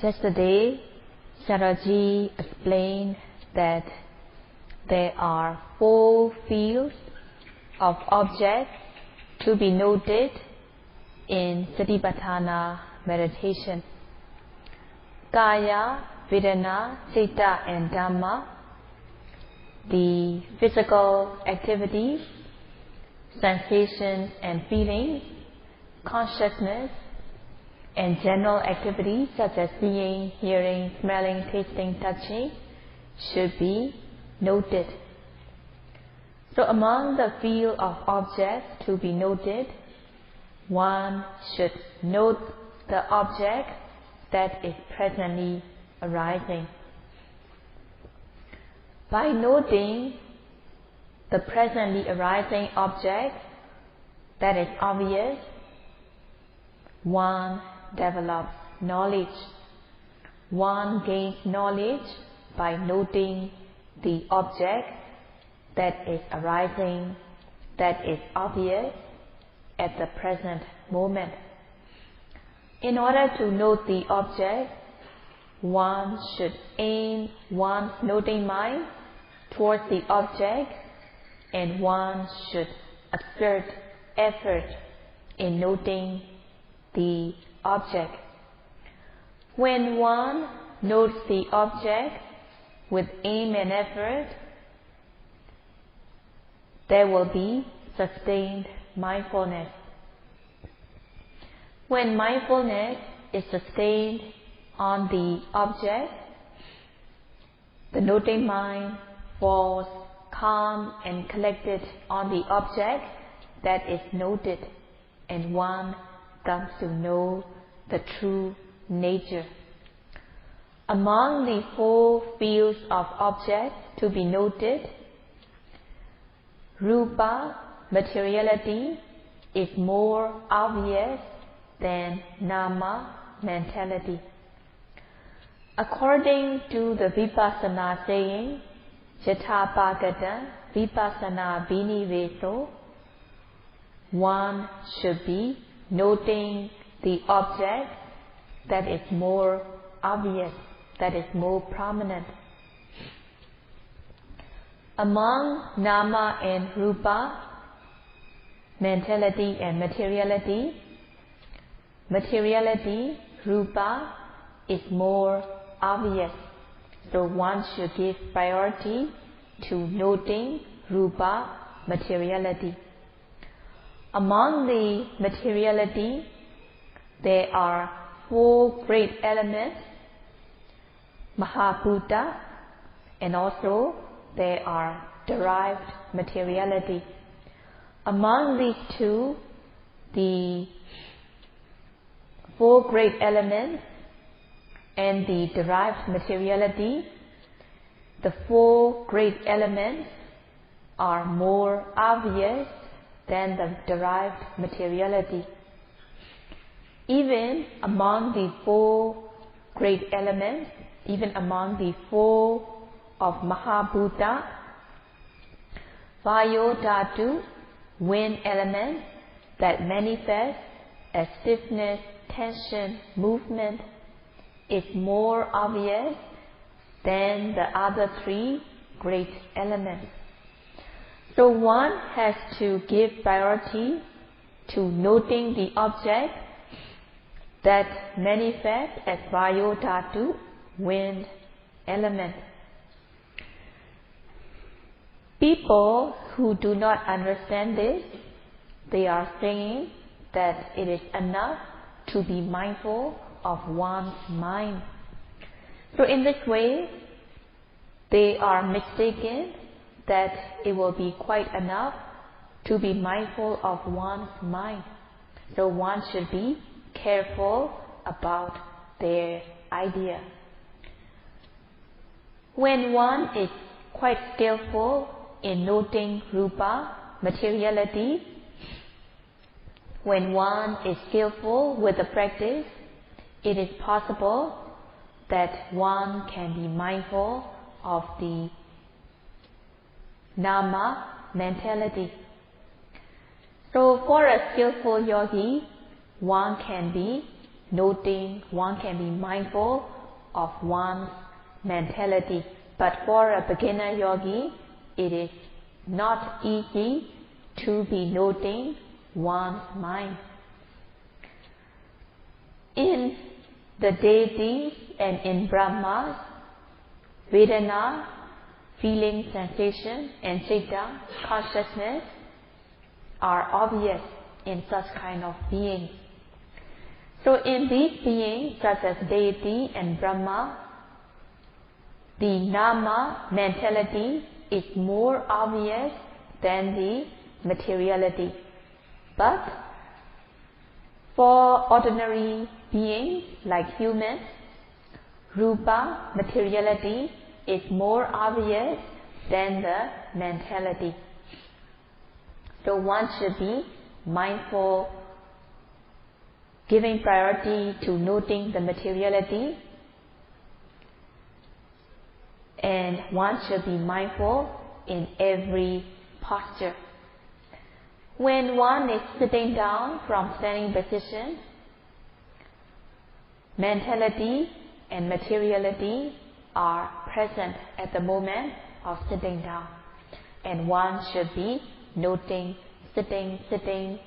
Yesterday, Sayadaw explained that there are 4 fields of objects to be noted in Satipatthana meditation. Kaya, Vedana, Citta and Dhamma, the physical activities, sensations and feelings, consciousness, and general activities such as seeing, hearing, smelling, tasting, touching should be noted. So among the field of objects to be noted, one should note the object that is presently arising. By noting the presently arising object that is obvious, one develops knowledge. One gains knowledge by noting the object that is arising, that is obvious at the present moment. In order to note the object, one should aim one's noting mind towards the object, and one should exert effort in noting the object. When one notes the object with aim and effort, there will be sustained mindfulness. When mindfulness is sustained on the object, the noting mind falls calm and collected on the object that is noted, and one comes to know the true nature. Among the 4 fields of objects to be noted, Rupa, materiality, is more obvious than Nama, mentality. According to the Vipassana saying, Yatha Vipassana Biniveso, one should be noting the object that is more obvious, that is more prominent. Among Nama and Rupa, mentality and materiality, Rupa, is more obvious, so one should give priority to noting Rupa, materiality. Among the materiality, there are 4 great elements, Mahabhuta, and also there are derived materiality. Among these 2, the 4 great elements and the derived materiality, the 4 great elements are more obvious than the derived materiality. Even among the 4 great elements, even among the 4 of Mahabhuta, Vayo Dhatu, wind element, that manifests as stiffness, tension, movement, is more obvious than the other 3 great elements. So one has to give priority to noting the object that manifests as Vayo Dhatu, wind element. People who do not understand this, they are saying that it is enough to be mindful of one's mind. So in this way, they are mistaken that it will be quite enough to be mindful of one's mind. So one should be careful about their idea. When one is quite skillful in noting Rupa, materiality, when one is skillful with the practice, it is possible that one can be mindful of the Nama, mentality. So for a skillful yogi, one can be noting, one can be mindful of one's mentality. But for a beginner yogi, it is not easy to be noting one's mind. In the deities and in Brahmas, Vedana, feeling, sensation, and Citta, consciousness, are obvious in such kind of beings. So in these beings, such as deity and Brahma, the Nama mentality is more obvious than the materiality. But for ordinary beings like humans, Rupa materiality is more obvious than the mentality. So one should be mindful, giving priority to noting the materiality, and one should be mindful in every posture. When one is sitting down from standing position, mentality and materiality are present at the moment of sitting down, and one should be noting sitting,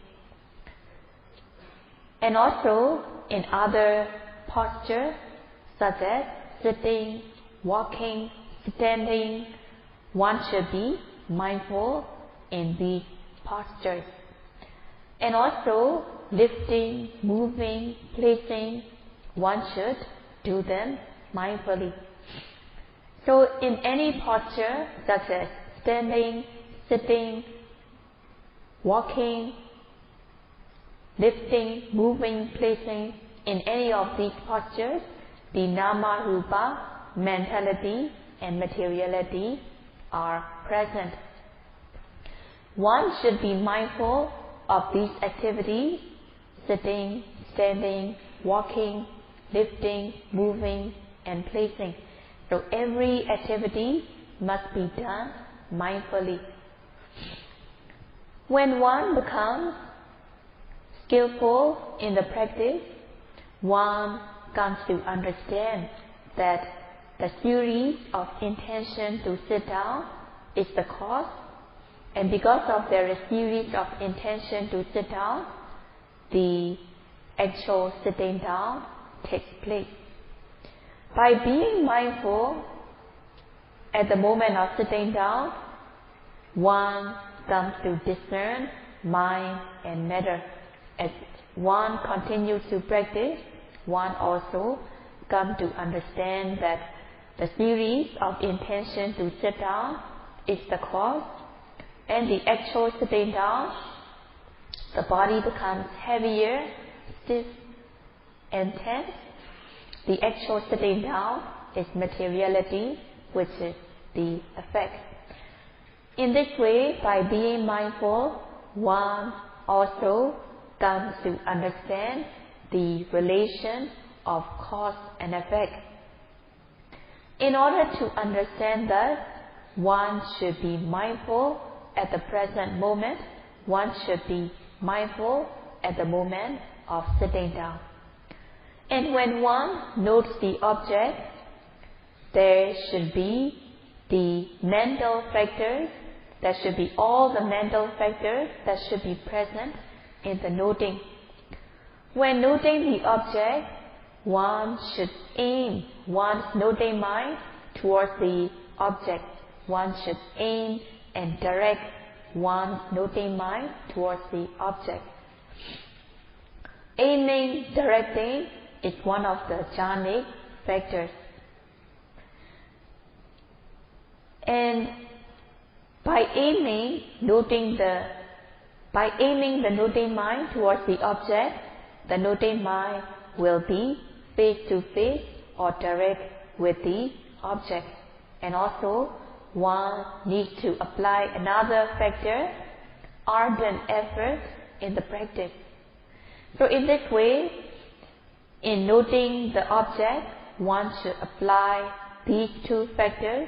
and also in other postures such as sitting, walking, standing, one should be mindful in these postures. And also lifting, moving, placing, one should do them mindfully. So in any posture such as standing, sitting, walking, lifting, moving, placing, in any of these postures, the Nama, Rupa, mentality and materiality are present. One should be mindful of these activities: sitting, standing, walking, lifting, moving, and placing. So every activity must be done mindfully. When one becomes skillful in the practice, one comes to understand that the series of intention to sit down is the cause, and because of their series of intention to sit down, the actual sitting down takes place. By being mindful at the moment of sitting down, one comes to discern mind and matter. As one continues to practice, one also comes to understand that the series of intention to sit down is the cause, and the actual sitting down, the body becomes heavier, stiff, and tense. The actual sitting down is materiality, which is the effect. In this way, by being mindful, one also comes to understand the relation of cause and effect. In order to understand that, one should be mindful at the present moment. One should be mindful at the moment of sitting down. And when one notes the object, there should be the mental factors, there should be all the mental factors that should be present in the noting. When noting the object, one should aim one's noting mind towards the object. One should aim and direct one's noting mind towards the object. Aiming, directing is one of the jhanic factors. And by aiming the noting mind towards the object, the noting mind will be face to face or direct with the object. And also, one needs to apply another factor, ardent effort in the practice. So in this way, in noting the object, one should apply these two factors,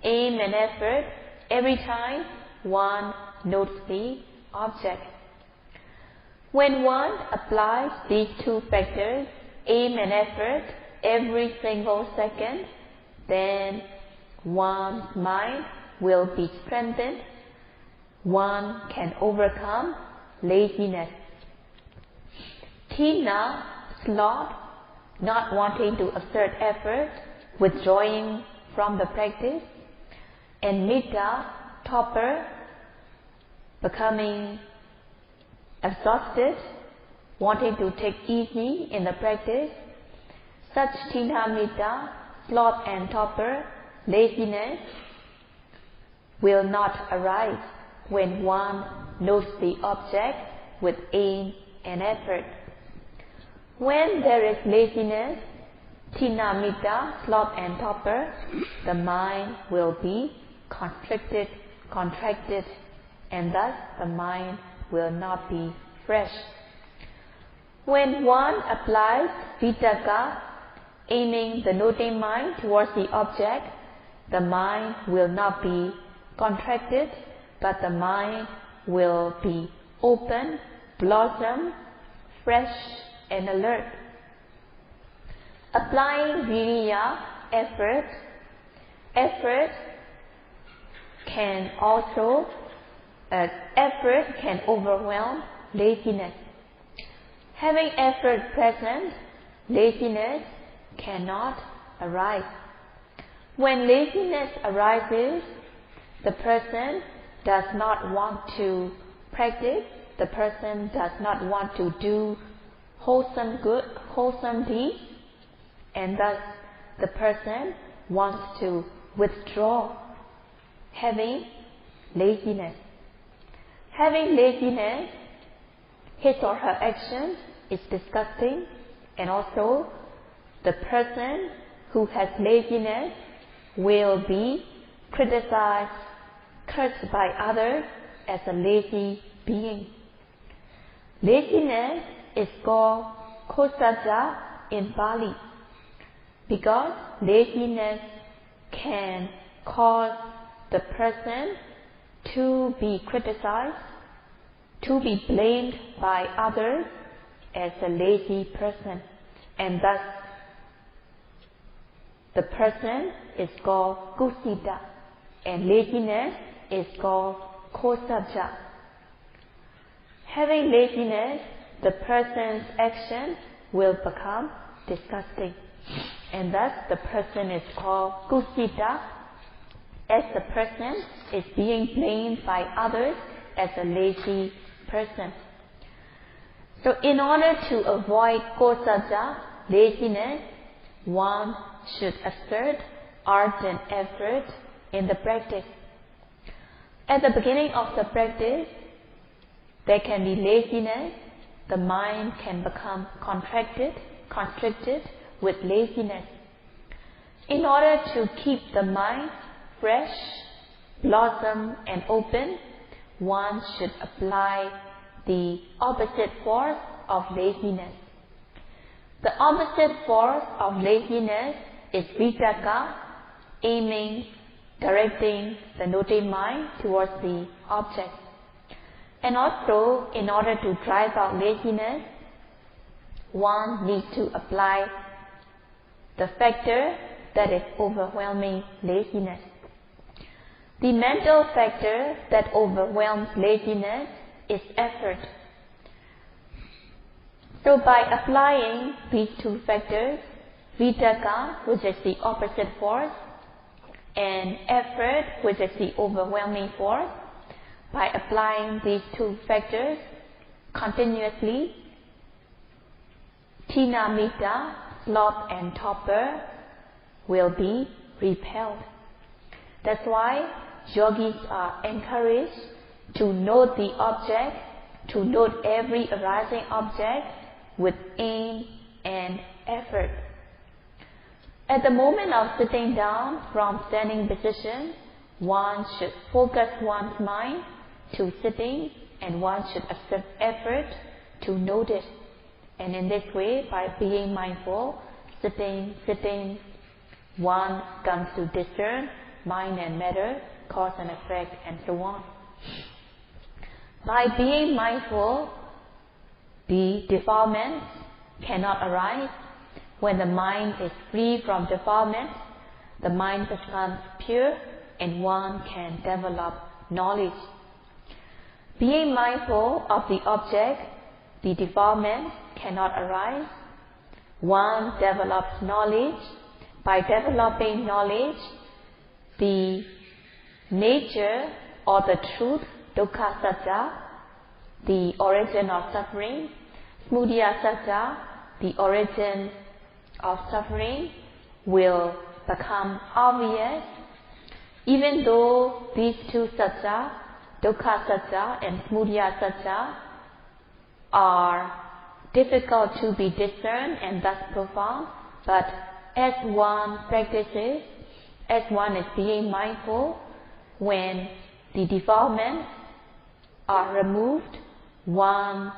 aim and effort, every time one notes the object. When one applies these two factors, aim and effort every single second, then one's mind will be strengthened. One can overcome laziness. Tina, sloth, not wanting to exert effort, withdrawing from the practice. And Mita, torpor, becoming exhausted, wanting to take easy in the practice. Such Tina, Mita, sloth and torpor, laziness, will not arise when one knows the object with aim and effort. When there is laziness, Tina, Mita, sloth and torpor, the mind will be contracted, and thus the mind will not be fresh. When one applies Vitakka, aiming the noting mind towards the object, the mind will not be contracted, but the mind will be open, blossom, fresh and alert. Applying Viriya, effort can overwhelm laziness. Having effort present, laziness cannot arise. When laziness arises, the person does not want to practice, the person does not want to do wholesome deeds, and thus the person wants to withdraw, having laziness. Having laziness, his or her action is disgusting, and also the person who has laziness will be criticized, cursed by others as a lazy being. Laziness is called kosaja in Pali because laziness can cause the person to be criticized, to be blamed by others as a lazy person, and thus the person is called kusita, and laziness is called kosaja. Having laziness, the person's action will become disgusting, and thus the person is called kusita, as the person is being blamed by others as a lazy person. So in order to avoid kosaja, laziness, one should exert ardent effort in the practice. At the beginning of the practice, there can be laziness. The mind can become constricted with laziness. In order to keep the mind fresh, blossom and open, one should apply the opposite force of laziness. The opposite force of laziness is vitakka, aiming, directing the noting mind towards the object. And also, in order to drive out laziness, one needs to apply the factor that is overwhelming laziness. The mental factor that overwhelms laziness is effort. So by applying these two factors, vitakka, which is the opposite force, and effort, which is the overwhelming force, by applying these two factors continuously, tina mita, sloth and torpor, will be repelled. That's why yogis are encouraged to note the object, to note every arising object with aim and effort. At the moment of sitting down from standing position, one should focus one's mind to sitting, and one should exert effort to note it. And in this way, by being mindful, sitting, one comes to discern mind and matter, cause and effect, and so on. By being mindful, the defilements cannot arise, When the mind is free from defilement, the mind becomes pure and one can develop knowledge. Being mindful of the object, the defilement cannot arise. One develops knowledge. By developing knowledge, the nature or the truth, Dukkha Sacca, the origin of suffering, Samudaya Sacca, the origin of suffering, will become obvious. Even though these two Sacca, Dukkha Sacca and Samudaya Sacca, are difficult to be discerned and thus profound, but as one practices, as one is being mindful, when the defilements are removed, one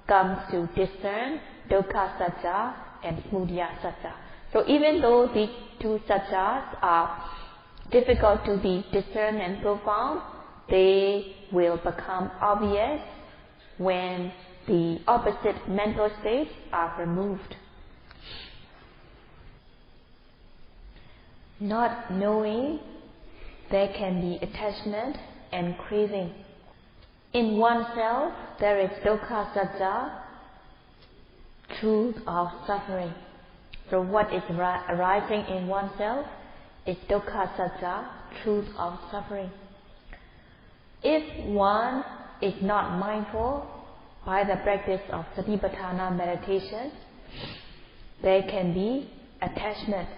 comes to discern Dukkha Sacca and Samudaya Sacca. So even though these two Saccas are difficult to be discerned and profound, they will become obvious when the opposite mental states are removed. Not knowing, there can be attachment and craving. In oneself, there is Dukkha Sacca, truth of suffering. So what is arising in oneself is Dukkha Sacca, truth of suffering. If one is not mindful by the practice of Satipatthana meditation, there can be attachment.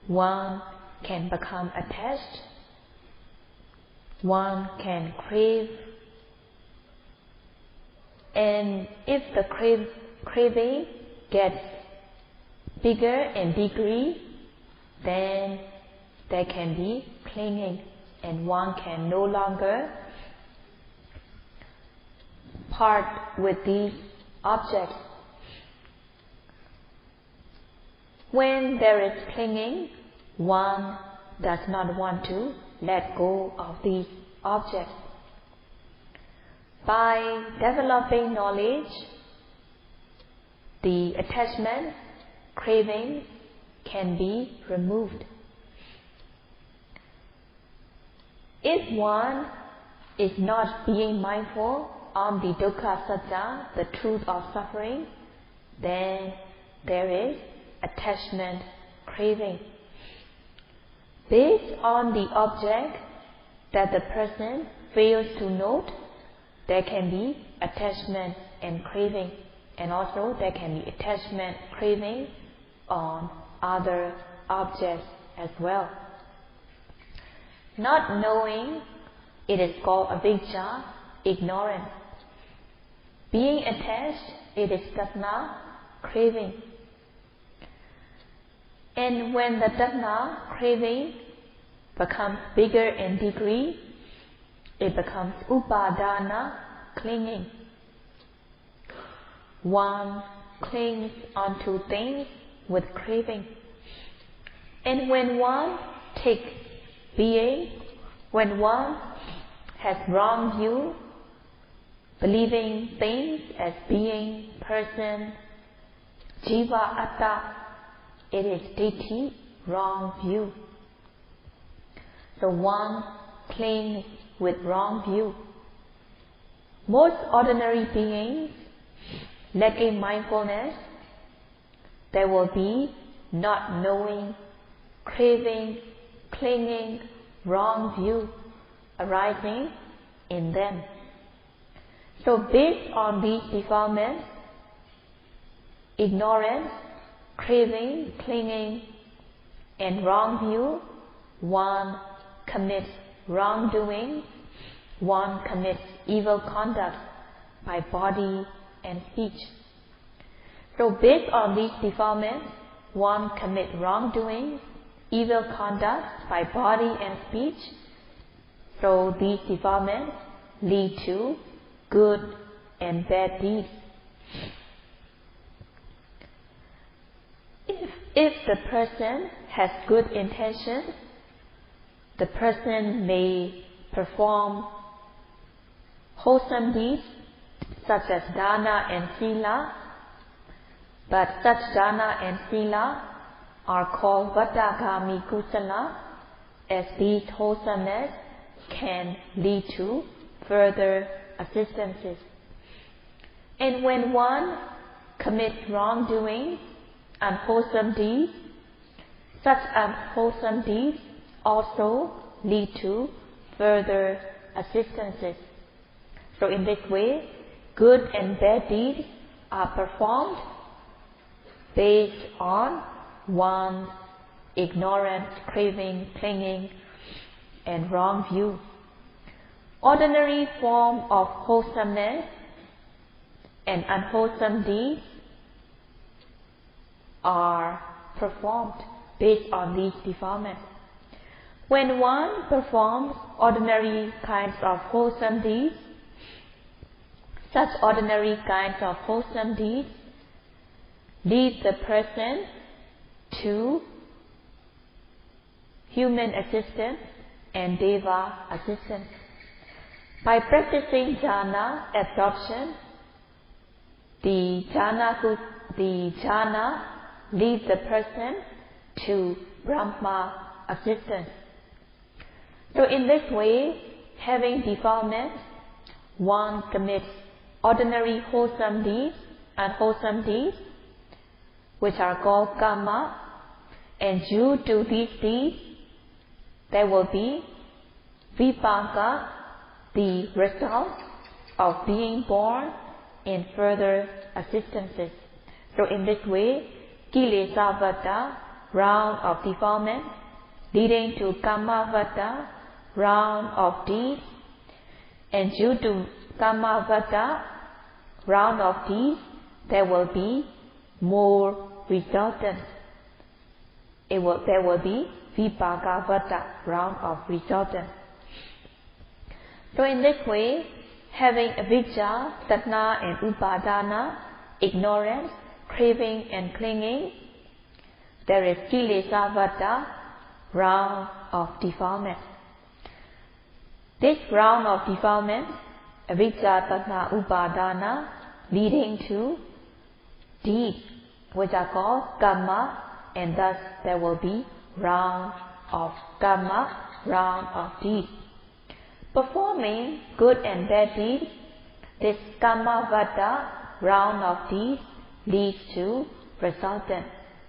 One can become attached. One can crave. And if the craving gets bigger in degree, then there can be clinging, and one can no longer part with these objects. When there is clinging, one does not want to let go of these objects. By developing knowledge, the attachment, craving can be removed. If one is not being mindful on the Dukkha Sacca, the truth of suffering, then there is attachment, craving. Based on the object that the person fails to note, there can be attachment and craving, and also there can be attachment, craving on other objects as well. Not knowing, it is called avijja, ignorance. Being attached, it is tasna, craving. And when the tasna, craving, becomes bigger in degree, it becomes upadana, clinging. One clings onto things with craving. And when one takes being, when one has wrong view, believing things as being, person, jiva, atta, it is ditthi, wrong view. So one clings with wrong view. Most ordinary beings, lacking mindfulness, there will be not knowing, craving, clinging, wrong view arising in them. So based on these defilements, ignorance, craving, clinging, and wrong view, one commits wrongdoing, one commits evil conduct by body and speech. So based on these defilements, one commits wrongdoing, evil conduct by body and speech. So these defilements lead to good and bad deeds. If the person has good intentions, the person may perform wholesome deeds such as dana and sila. But such dana and sila are called Vatagami Kusala, as these wholesomeness can lead to further assistances. And when one commits wrongdoing, unwholesome deeds, such unwholesome deeds also lead to further assistances. So in this way, good and bad deeds are performed based on one's ignorance, craving, clinging, and wrong view. Ordinary form of wholesomeness and unwholesome deeds are performed based on these defilements. When one performs ordinary kinds of wholesome deeds, such ordinary kinds of wholesome deeds lead the person to human assistance and deva assistance. By practicing jhana absorption, the jhana leads the person to Brahma assistance. So in this way, having defilement, one commits ordinary wholesome deeds, unwholesome deeds, which are called karma, and due to these deeds, there will be vipaka, the result of being born in further assistances. So in this way, kilesavata, round of defilement, leading to kamavata, round of deeds, and due to kamavata, round of deeds, there will be more resultant. There will be vipakavata, round of resultant. So in this way, having avijja, taṇṭa and upadana, ignorance, craving and clinging, there is kilesavata, round of defilement. This round of defilement, avijja, taṇṭa, upadana, leading to deeds, which are called karma, and thus there will be round of karma, round of deeds. Performing good and bad deeds, this kamavata, round of deeds, leads to resultant,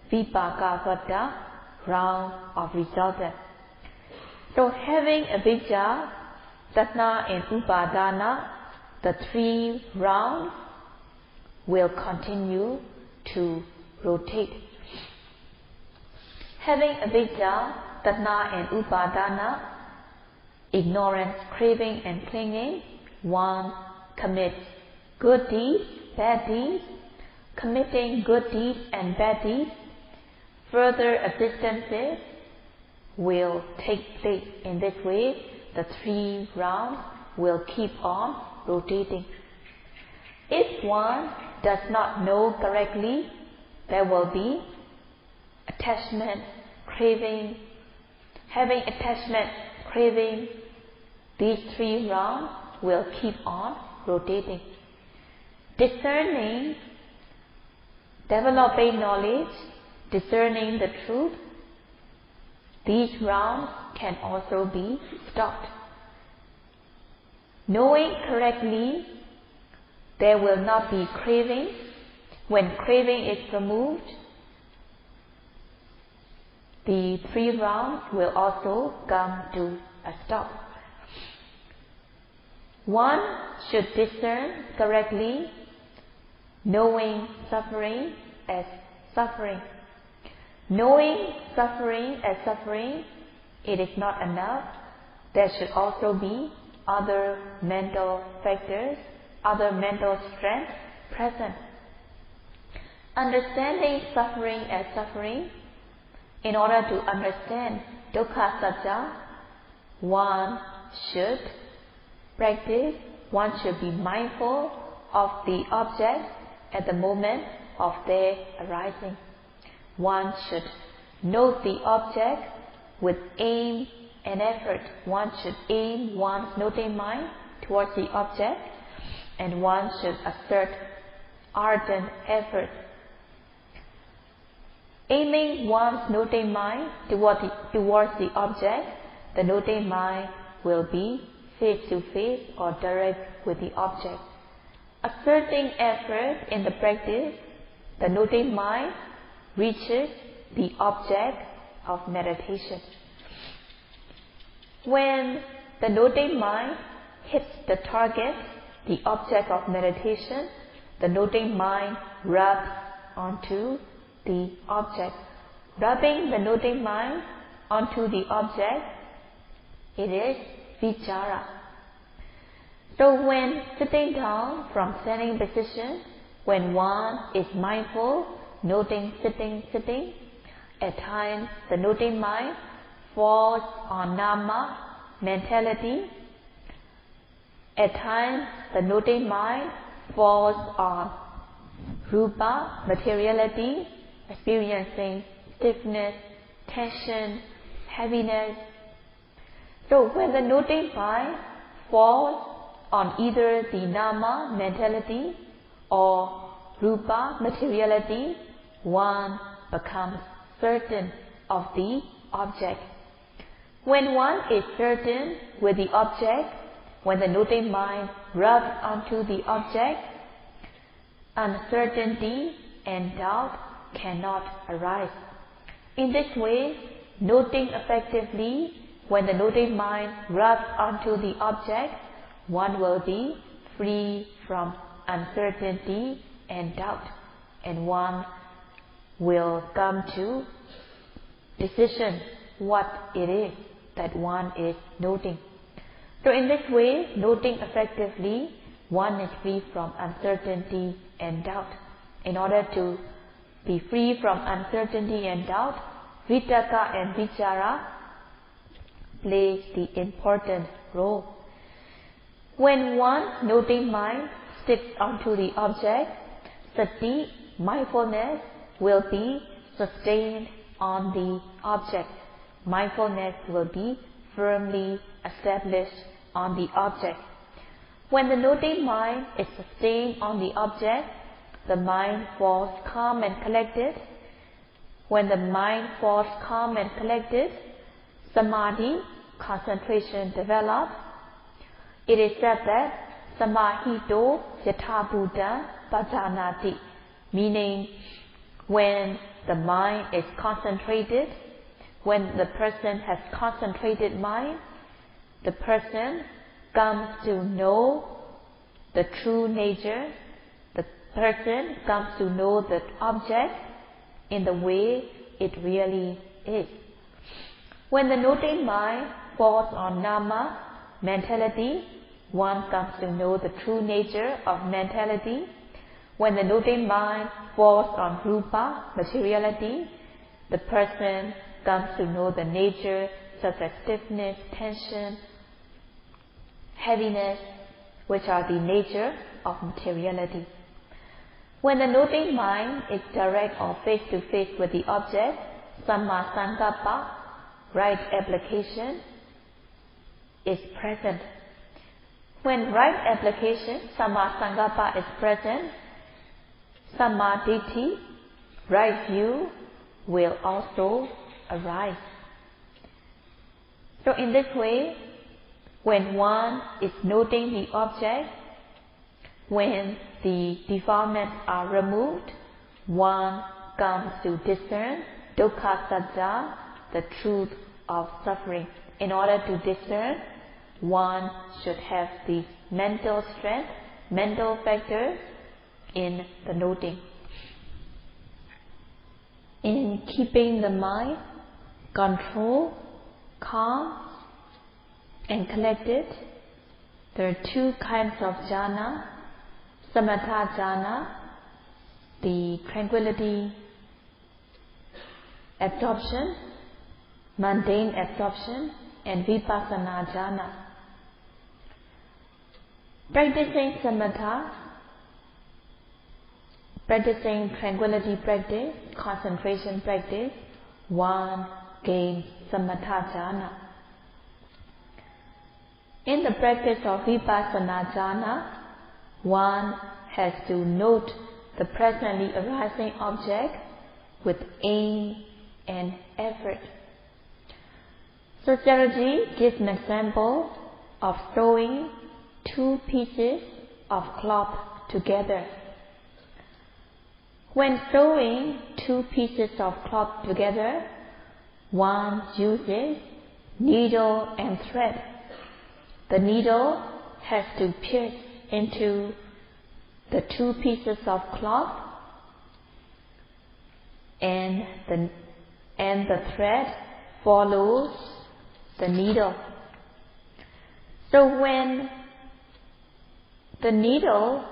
vipakavata, round of resultant. So having avijja, taṇṭa and upadana, the three rounds will continue to rotate. Having avijja, taṇṭa and upadana, ignorance, craving and clinging, one commits good deeds, bad deeds. Committing good deeds and bad deeds, further assistances will take place. In this way, the three rounds will keep on rotating. If one does not know correctly, there will be attachment, craving. Having attachment, craving, these three rounds will keep on rotating. Discerning, developing knowledge, discerning the truth, these rounds can also be stopped. Knowing correctly, there will not be craving. When craving is removed, the three rounds will also come to a stop. One should discern correctly, knowing suffering as suffering. Knowing suffering as suffering, it is not enough. There should also be other mental factors, other mental strength present. Understanding suffering as suffering, in order to understand Dukkha Sacca, one should practice, one should be mindful of the object at the moment of their arising. One should note the object with aim and effort. One should aim one's noting mind towards the object, and one should assert ardent effort Aiming one's noting mind towards the object, the noting mind will be face to face or direct with the object. Exerting effort in the practice, the noting mind reaches the object of meditation. When the noting mind hits the target, the object of meditation, the noting mind rubs onto the object. Rubbing the noting mind onto the object, it is vichara. So when sitting down from standing position, when one is mindful, noting sitting, at times the noting mind falls on nama, mentality. At times the noting mind falls on rupa, materiality, experiencing stiffness, tension, heaviness. So when the noting mind falls on either the nama, mentality, or rupa, materiality, one becomes certain of the object. When one is certain with the object, when the noting mind rubs onto the object, uncertainty and doubt cannot arise. In this way, noting effectively, when the noting mind rubs onto the object, one will be free from uncertainty and doubt, and one will come to decision what it is that one is noting. So in this way, noting effectively, one is free from uncertainty and doubt. In order to be free from uncertainty and doubt, vitakka and vichara plays the important role. When one noting mind sticks onto the object, sati, mindfulness, will be sustained on the object. Mindfulness will be firmly established on the object. When the noting mind is sustained on the object, the mind falls calm and collected. When the mind falls calm and collected, samadhi, concentration, develops. It is said that samahito yatha buddha bhajanati, meaning when the mind is concentrated, when the person has concentrated mind, the person comes to know the true nature, the person comes to know the object in the way it really is. When the noting mind falls on nama, mentality, one comes to know the true nature of mentality. When the noting mind falls on rupa, materiality, the person comes to know the nature such as stiffness, tension, heaviness, which are the nature of materiality. When the noting mind is direct or face to face with the object, samma sankappa, right application, is present. When right application, samma sankappa, is present, samma ditti, right view, will also arise. So in this way, when one is noting the object, when the defilements are removed, one comes to discern dukkha sajja, the truth of suffering. In order to discern, one should have the mental strength, mental factor in the noting. In keeping the mind controlled, calm, and collected, there are two kinds of jhana. Samatha jhana, the tranquility absorption, mundane absorption, and vipassana jhana. Practicing samatha, practicing tranquility practice, concentration practice, one gains samatha jhana. In the practice of vipassana jhana, one has to note the presently arising object with aim and effort. Sociology gives an example of throwing two pieces of cloth together. When throwing two pieces of cloth together, one uses needle and thread. The needle has to pierce into the two pieces of cloth, and the thread follows the needle. So when the needle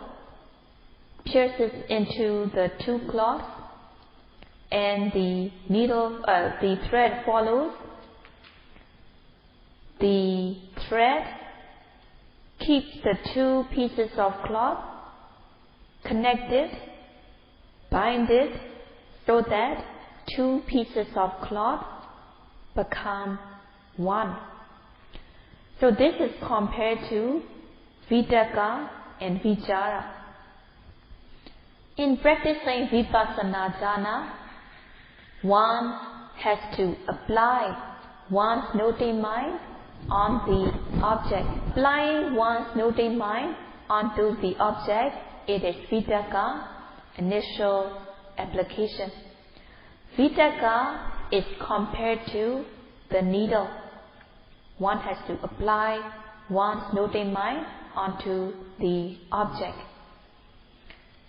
pierces into the two cloths and the thread follows, the thread keeps the two pieces of cloth connected, binded, so that two pieces of cloth become one. So this is compared to Vitakka and Vichara. In practicing Vipassana jhana, one has to apply one's noting mind on the object. Applying one's noting mind onto the object, it is Vitakka, initial application. Vitakka is compared to the needle. One has to apply one's noting mind onto the object.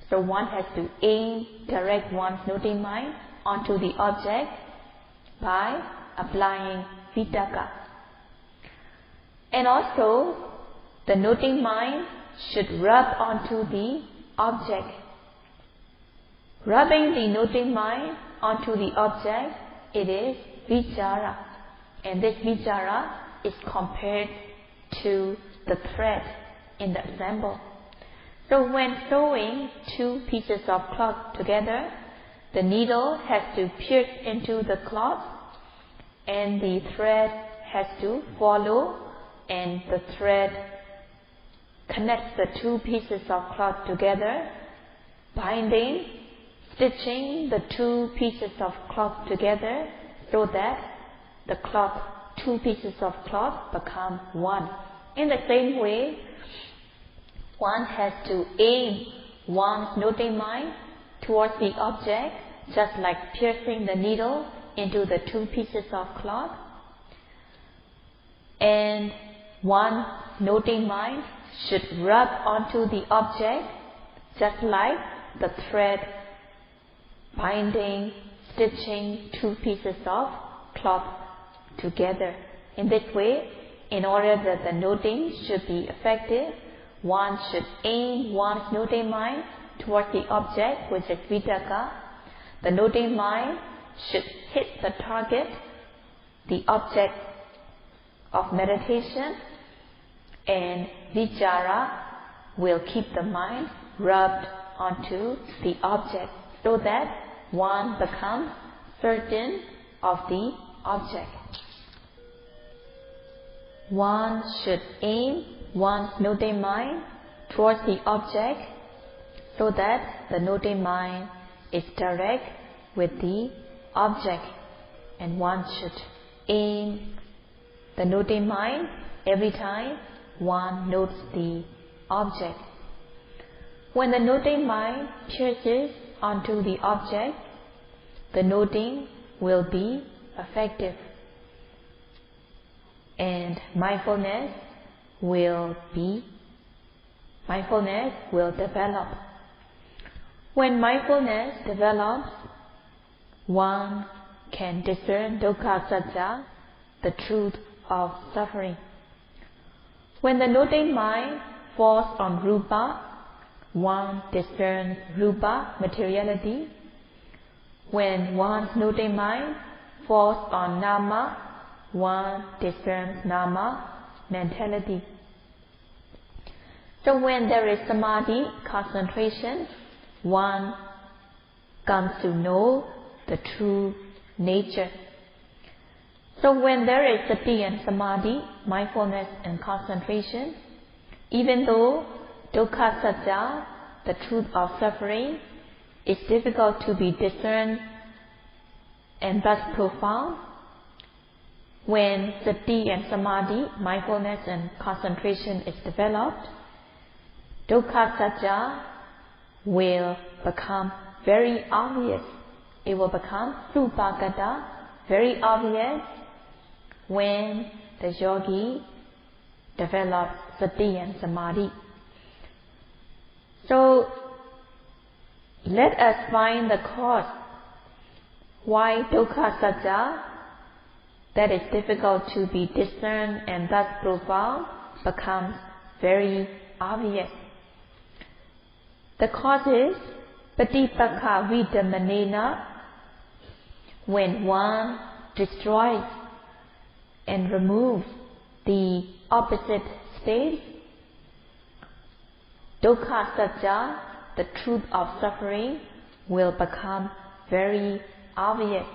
So one has to aim, direct one's noting mind onto the object by applying Vitakka. And also, the noting mind should rub onto the object. Rubbing the noting mind onto the object, it is Vichara. And this Vichara is compared to the thread in the example. So when sewing two pieces of cloth together, the needle has to pierce into the cloth and the thread has to follow, and the thread connects the two pieces of cloth together, binding, stitching the two pieces of cloth together so that the two pieces of cloth become one. In the same way, one has to aim one's noting mind towards the object, just like piercing the needle into the two pieces of cloth. And one's noting mind should rub onto the object, just like the thread binding, stitching two pieces of cloth together. In this way, in order that the noting should be effective, one should aim one's noting mind towards the object, which is Vitakka. The noting mind should hit the target, the object of meditation, and Vichara will keep the mind rubbed onto the object so that one becomes certain of the object. One should aim one's noting mind towards the object so that the noting mind is direct with the object, and one should aim the noting mind every time one notes the object. When the noting mind pierces onto the object, the noting will be effective and mindfulness will develop. When mindfulness develops, one can discern Dukkha Sacca, the truth of suffering. When the noting mind falls on Rupa, one discerns Rupa, materiality. When one's noting mind falls on Nama, one discerns Nama, mentality. So when there is Samadhi, concentration, one comes to know the true nature. So when there is Sati and Samadhi, mindfulness and concentration, even though Dukkha Sacca, the truth of suffering, is difficult to be discerned and thus profound. When sati and samadhi, mindfulness and concentration is developed, dukkha satya will become very obvious. It will become rupagata, very obvious, when the yogi develops sati and samadhi. So, let us find the cause why dukkha satya, that is difficult to be discerned and thus profound, becomes very obvious. The cause is patipakha vidamanena, when one destroys and removes the opposite state. Dukkha satya, the truth of suffering, will become very obvious.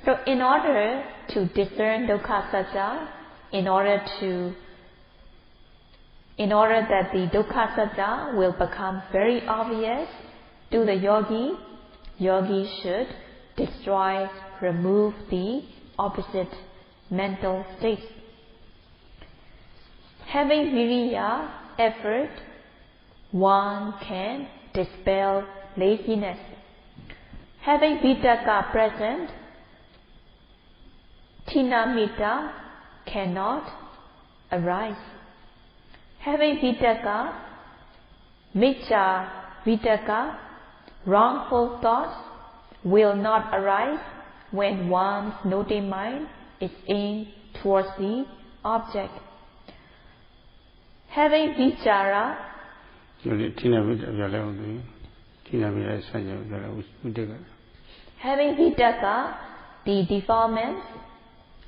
So in order to discern dukkha satya, in order that the dukkha satya will become very obvious to the yogi should destroy, remove the opposite mental states. Having viriya, effort, one can dispel laziness. Having vitakka present, tinamita cannot arise. Having vitakka, micca vitakka, wrongful thoughts, will not arise when one's noting mind is aimed towards the object. Having vichara, having vitakka, the defilements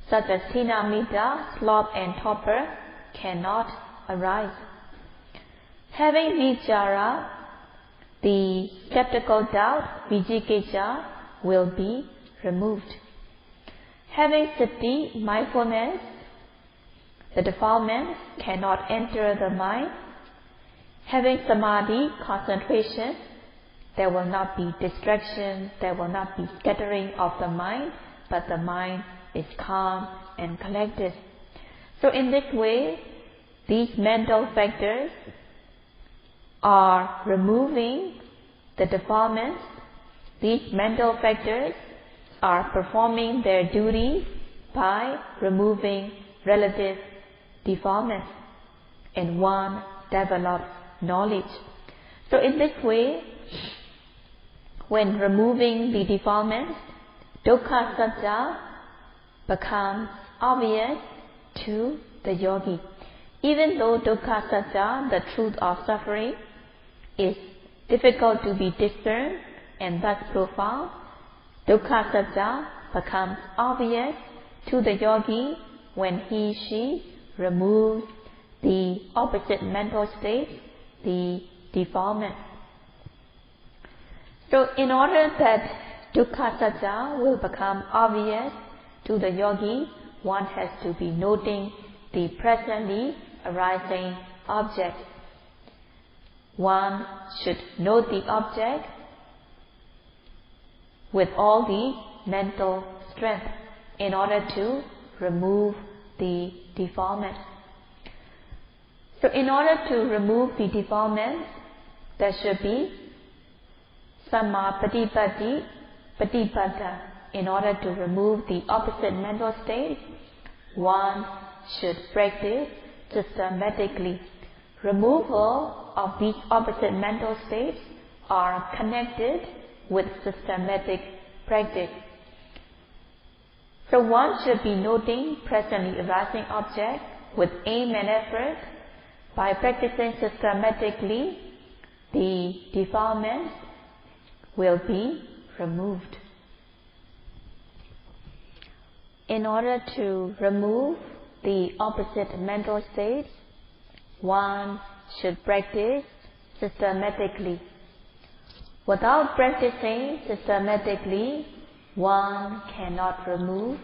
such as tinamita, sloth and torpor cannot arise. Having vichara, the skeptical doubt, vijikicca, will be removed. Having sati, mindfulness, the defilements cannot enter the mind. Having samadhi, concentration, there will not be distraction, there will not be scattering of the mind, but the mind is calm and collected. So in this way, these mental factors are removing the defilements. These mental factors are performing their duty by removing relative defilements, and one develops knowledge. So in this way, when removing the defilements, dukkha satya becomes obvious to the yogi. Even though dukkha satya, the truth of suffering, is difficult to be discerned and thus profound, dukkha satya becomes obvious to the yogi when she removes the opposite mental state, the defilement. So in order that dukkha satya will become obvious to the yogi, one has to be noting the presently arising object. One should note the object with all the mental strength in order to remove the defilement. So in order to remove the defilement, there should be samma patipatti, patipada. In order to remove the opposite mental state, one should practice systematically. Removal of these opposite mental states are connected with systematic practice. So one should be noting presently arising object with aim and effort. By practicing systematically, the defilements will be removed. In order to remove the opposite mental states, one should practice systematically. Without practicing systematically, one cannot remove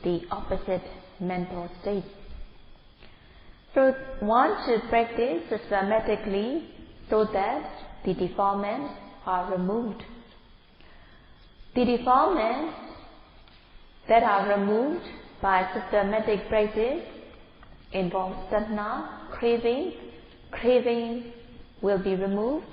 the opposite mental states. So one should practice systematically so that the defilements are removed. The defilements that are removed by systematic practice involves tanha, craving. Craving will be removed.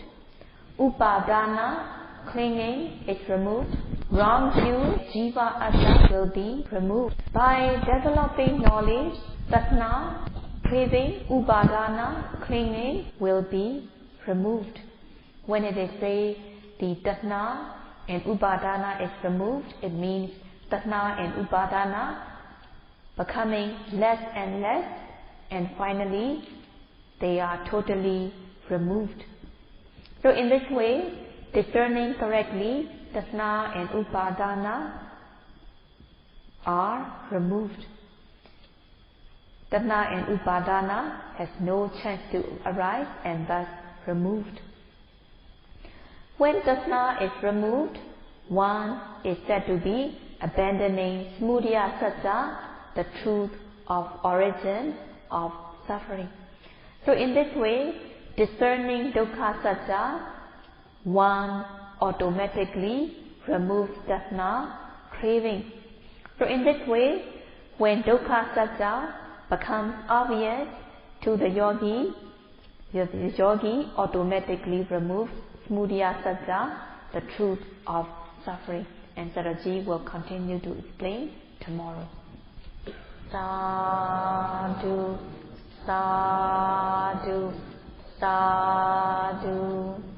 Upadana, clinging, is removed. Wrong view, jiva atta, will be removed. By developing knowledge, tanha, craving, upadana, clinging, will be removed. When it is said the tanha and upadana is removed, it means tanha and upadana becoming less and less, and finally they are totally removed. So in this way, discerning correctly, tanha and upadana are removed. Tanha and upadana has no chance to arise and thus removed. When tanha is removed, one is said to be abandoning samudaya sacca, the truth of origin of suffering. So in this way, discerning dukkha sacca, one automatically removes tanha, craving. So in this way, when dukkha sacca becomes obvious to the yogi automatically removes samudaya sacca, the truth of suffering. And Saraji will continue to explain tomorrow. Sadhu, sadhu, sadhu.